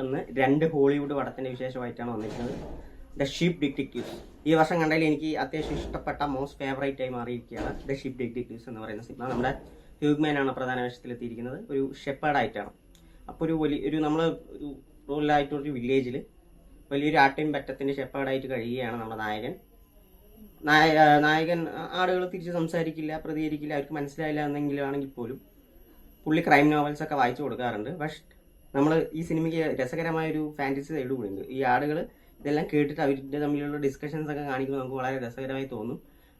അന്ന് 2 ഹോളിവുഡ് പടത്തിന്റെ വിശേഷമായിട്ടാണ് വന്നിരിക്കുന്നത്. ദ ഷിപ്പ് ഡിറ്റക്റ്റീവ്സ് ഈ വർഷം കണ്ടതിൽ എനിക്ക് അത്യാവശ്യം ഇഷ്ടപ്പെട്ട മോസ്റ്റ് ഫേവറേറ്റ് ആയി മാറിയിരിക്കുകയാണ് ദ ഷിപ്പ് ഡിറ്റക്റ്റീവ്സ് എന്ന് പറയുന്ന സിനിമ. നമ്മുടെ ഹ്യൂഗ്മാനാണ് പ്രധാന വേഷത്തിലെത്തിയിരിക്കുന്നത്. ഒരു ഷെപ്പേർഡായിട്ടാണ്. അപ്പോൾ ഒരു നമ്മൾ ഒരു റൂറലായിട്ടൊരു വില്ലേജിൽ വലിയൊരു ആട്ടിൻ പറ്റത്തിന്റെ ഷെപ്പേർഡായിട്ട് കഴിയുകയാണ് നമ്മുടെ നായകൻ. ആളുകൾ തിരിച്ച് സംസാരിക്കില്ല, പ്രതികരിക്കില്ല, അവർക്ക് മനസ്സിലായില്ല എന്നെങ്കിലും ആണെങ്കിൽ പോലും പുള്ളി ക്രൈം നോവൽസ് ഒക്കെ വായിച്ചു കൊടുക്കാറുണ്ട്. പക്ഷെ നമ്മൾ ഈ സിനിമയ്ക്ക് രസകരമായൊരു ഫാൻറ്റസി സൈഡ് കൂടി ഉണ്ട്. ഈ ആളുകൾ ഇതെല്ലാം കേട്ടിട്ട് അവരുടെ തമ്മിലുള്ള ഡിസ്കഷൻസ് ഒക്കെ കാണിക്കുമ്പോൾ നമുക്ക് വളരെ രസകരമായി തോന്നും.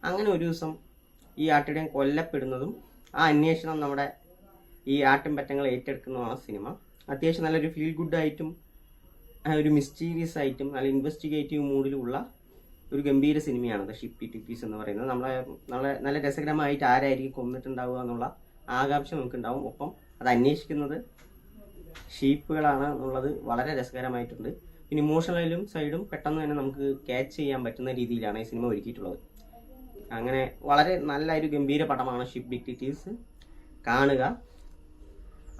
അങ്ങനെ ഒരു ദിവസം ഈ ആട്ടിടയൻ കൊല്ലപ്പെടുന്നതും ആ അന്വേഷണം നമ്മുടെ ഈ ആട്ടിൻപറ്റങ്ങൾ ഏറ്റെടുക്കുന്നതാണ് സിനിമ. അത്യാവശ്യം നല്ലൊരു ഫീൽ ഗുഡ് ആയിട്ടും ഒരു മിസ്റ്റീരിയസ് ആയിട്ടും നല്ല ഇൻവെസ്റ്റിഗേറ്റീവ് മൂഡിലുള്ള ഒരു ഗംഭീര സിനിമയാണ് ദ ഷിപ്പ് ഡിറ്റക്റ്റീവ്സ് എന്ന് പറയുന്നത്. നല്ല രസകരമായിട്ട് ആരായിരിക്കും കൊന്നിട്ടുണ്ടാവുക എന്നുള്ള ആകാംക്ഷ നമുക്കുണ്ടാവും. ഒപ്പം അത് അന്വേഷിക്കുന്നത് ഷീപ്പുകളാണ് എന്നുള്ളത് വളരെ രസകരമായിട്ടുണ്ട്. പിന്നെ ഇമോഷണലും സൈഡും പെട്ടെന്ന് തന്നെ നമുക്ക് ക്യാച്ച് ചെയ്യാൻ പറ്റുന്ന രീതിയിലാണ് ഈ സിനിമ ഒരുക്കിയിട്ടുള്ളത്. അങ്ങനെ വളരെ നല്ല ഒരു ഗംഭീര പടമാണ് ഷിപ്പ് ഡിറ്റക്റ്റീവ്സ്. കാണുക.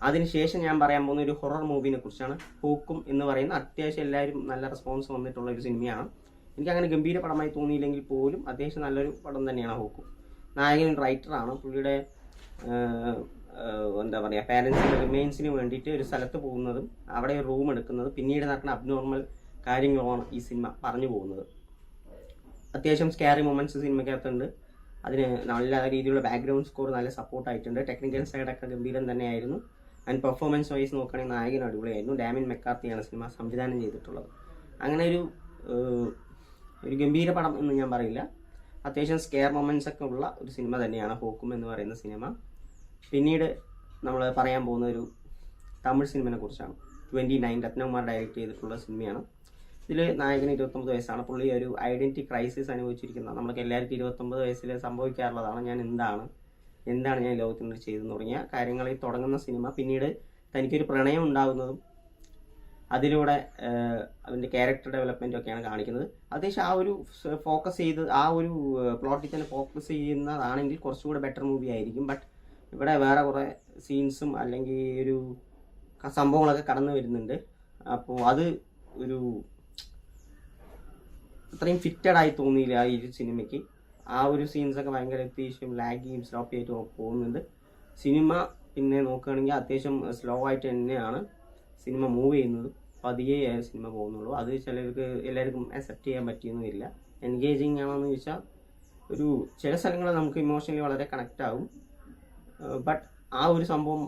അതിനുശേഷം ഞാൻ പറയാൻ പോകുന്ന ഒരു ഹൊറർ മൂവിനെ കുറിച്ചാണ്. ഹൂക്കും എന്ന് പറയുന്ന അത്യാവശ്യം എല്ലാവരും നല്ല റെസ്പോൺസ് വന്നിട്ടുള്ള ഒരു സിനിമയാണ്. എനിക്ക് അങ്ങനെ ഗംഭീര പടമായി തോന്നിയില്ലെങ്കിൽ പോലും അത്യാവശ്യം നല്ലൊരു പടം തന്നെയാണ് ഹൂക്കും. നായകൻ റൈറ്ററാണ്. പുള്ളിയുടെ എന്താ പറയുക, പാരൻസിൻ്റെ റിമെയിൻസിന് വേണ്ടിയിട്ട് ഒരു സ്ഥലത്ത് പോകുന്നതും അവിടെ ഒരു റൂം എടുക്കുന്നതും പിന്നീട് നടക്കുന്ന അബ്നോർമൽ കാര്യങ്ങളാണ് ഈ സിനിമ പറഞ്ഞു പോകുന്നത്. അത്യാവശ്യം സ്കാരി മൊമെന്റ്സ് സിനിമയ്ക്കകത്തുണ്ട്. അതിന് നല്ല രീതിയിലുള്ള ബാക്ക്ഗ്രൗണ്ട് സ്കോർ നല്ല സപ്പോർട്ടായിട്ടുണ്ട്. ടെക്നിക്കൽ സൈഡൊക്കെ ഗംഭീരം തന്നെയായിരുന്നു. ആൻഡ് പെർഫോമൻസ് വൈസ് നോക്കുകയാണെങ്കിൽ നായകൻ അടിപൊളിയായിരുന്നു. ഡാമിൻ മെക്കാർത്തിയാണ് സിനിമ സംവിധാനം ചെയ്തിട്ടുള്ളത്. അങ്ങനെ ഒരു ഗംഭീര പടം എന്ന് ഞാൻ പറയില്ല. അത്യാവശ്യം സ്കെയർ മൊമെന്റ്സ് ഒക്കെ ഉള്ള ഒരു സിനിമ തന്നെയാണ് ഹൂക്കും എന്ന് പറയുന്ന സിനിമ. പിന്നീട് നമ്മൾ പറയാൻ പോകുന്ന ഒരു തമിഴ് സിനിമയെ കുറിച്ചാണ്. 29 രത്നകുമാർ ഡയറക്റ്റ് ചെയ്തിട്ടുള്ള സിനിമയാണ്. ഇതിൽ നായകന് 29 വയസ്സാണ്. പുള്ളി ഒരു ഐഡന്റിറ്റി ക്രൈസിസ് അനുഭവിച്ചിരിക്കുന്ന, നമ്മൾക്ക് എല്ലാവർക്കും 29 വയസ്സിൽ സംഭവിക്കാറുള്ളതാണ്. ഞാൻ എന്താണ് ഞാൻ ലോകത്തിനോട് ചെയ്തെന്ന് തുടങ്ങിയ കാര്യങ്ങളിൽ തുടങ്ങുന്ന സിനിമ. പിന്നീട് തനിക്കൊരു പ്രണയം ഉണ്ടാകുന്നതും അതിലൂടെ അതിൻ്റെ ക്യാരക്ടർ ഡെവലപ്മെൻറ്റും ഒക്കെയാണ് കാണിക്കുന്നത്. അത്യാവശ്യം ആ ഒരു ഫോക്കസ് ചെയ്ത് ആ ഒരു പ്ലോട്ടിൽ തന്നെ ഫോക്കസ് ചെയ്യുന്നതാണെങ്കിൽ കുറച്ചുകൂടെ ബെറ്റർ മൂവി ആയിരിക്കും. ബട്ട് ഇവിടെ വേറെ കുറേ സീൻസും അല്ലെങ്കിൽ ഒരു സംഭവങ്ങളൊക്കെ കടന്നു വരുന്നുണ്ട്. അപ്പോൾ അത് ഒരു അത്രയും ഫിറ്റഡായി തോന്നിയില്ല ഈ ഒരു സിനിമയ്ക്ക്. ആ ഒരു സീൻസൊക്കെ ഭയങ്കര അത്യാവശ്യം ലാഗിയും സ്ലോപ്പി ആയിട്ട് പോകുന്നുണ്ട്. സിനിമ പിന്നെ നോക്കുകയാണെങ്കിൽ അത്യാവശ്യം സ്ലോ ആയിട്ട് തന്നെയാണ് സിനിമ മൂവ് ചെയ്യുന്നത്. പതിയെ സിനിമ പോകുന്നുള്ളൂ. അത് എല്ലാവർക്കും അക്സെപ്റ്റ് ചെയ്യാൻ പറ്റിയൊന്നുമില്ല. എൻഗേജിങ് ആണെന്ന് ചോദിച്ചാൽ ചില സ്ഥലങ്ങളിൽ നമുക്ക് ഇമോഷണലി വളരെ കണക്റ്റ് ആകും. ബട്ട് ആ ഒരു സംഭവം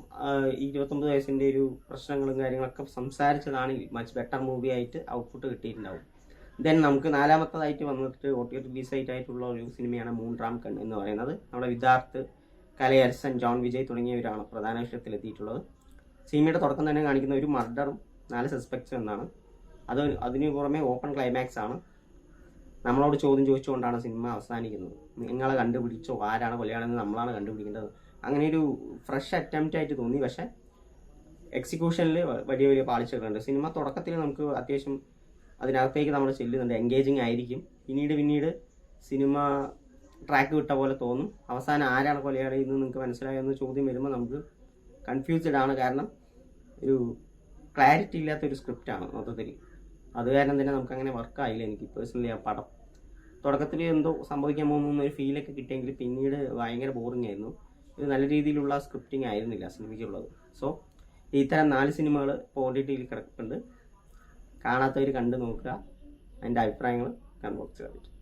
29 വയസ്സിൻ്റെ ഒരു പ്രശ്നങ്ങളും കാര്യങ്ങളൊക്കെ സംസാരിച്ചതാണ് മച്ച് ബെറ്റർ മൂവി ആയിട്ട് ഔട്ട്പുട്ട് കിട്ടിയിട്ടുണ്ടാവും. ദെൻ നമുക്ക് നാലാമത്തതായിട്ട് വന്നിട്ട് OTT റിലീസ് ആയിട്ടുള്ള ഒരു സിനിമയാണ് മൂൺറാം കൺ എന്ന് പറയുന്നത്. നമ്മുടെ വിദ്യാർത്ഥ്, കലയരസൻ, ജോൺ വിജയ് തുടങ്ങിയവരാണ് പ്രധാന വിഷയത്തിലെത്തിയിട്ടുള്ളത്. സിനിമയുടെ തുടക്കം തന്നെ കാണിക്കുന്ന ഒരു മർഡറും 4 സസ്പെക്ട്സും എന്നാണ്. അതിന് പുറമെ ഓപ്പൺ ക്ലൈമാക്സ് ആണ്. നമ്മളോട് ചോദ്യം ചോദിച്ചുകൊണ്ടാണ് സിനിമ അവസാനിക്കുന്നത്. നിങ്ങളെ കണ്ടുപിടിച്ചോ, ആരാണ് കൊലയാളെന്ന് നമ്മളാണ് കണ്ടുപിടിക്കേണ്ടത്. അങ്ങനെ ഒരു ഫ്രഷ് അറ്റംപ്റ്റ് ആയിട്ട് തോന്നി. പക്ഷേ എക്സിക്യൂഷനിൽ വലിയ പാളിച്ചകളുണ്ട്. സിനിമ തുടക്കത്തിൽ നമുക്ക് അത്യാവശ്യം അതിനകത്തേക്ക് നമ്മൾ ചെല്ലുന്നുണ്ട്, എൻഗേജിങ് ആയിരിക്കും. പിന്നീട് സിനിമ ട്രാക്ക് വിട്ട പോലെ തോന്നും. അവസാനം ആരാണ് കൊലയാളി എന്ന് നിങ്ങൾക്ക് മനസ്സിലായെന്ന് ചോദ്യം വരുമ്പോൾ നമുക്ക് കൺഫ്യൂസ്ഡ് ആണ്. കാരണം ഒരു ക്ലാരിറ്റി ഇല്ലാത്തൊരു സ്ക്രിപ്റ്റാണ് മൊത്തത്തിൽ. അത് കാരണം തന്നെ നമുക്ക് അങ്ങനെ വർക്കായില്ല. എനിക്ക് പേഴ്സണലി ആ പടം തുടക്കത്തിൽ എന്തോ സംഭവിക്കാൻ പോകുന്ന ഒരു ഫീലൊക്കെ കിട്ടിയെങ്കിൽ പിന്നീട് ഭയങ്കര ബോറിംഗ് ആയിരുന്നു. ഇത് നല്ല രീതിയിലുള്ള സ്ക്രിപ്റ്റിംഗ് ആയിരുന്നില്ല സിനിമയ്ക്കുള്ളത്. സോ ഇത്തരം 4 സിനിമകൾ ഇപ്പോൾ OTTയിൽ കിടക്കുന്നുണ്ട്. കാണാത്തവർ കണ്ടു നോക്കുക. അതിൻ്റെ അഭിപ്രായങ്ങൾ കമന്റ് ബോക്സിൽ അറിയിക്കും.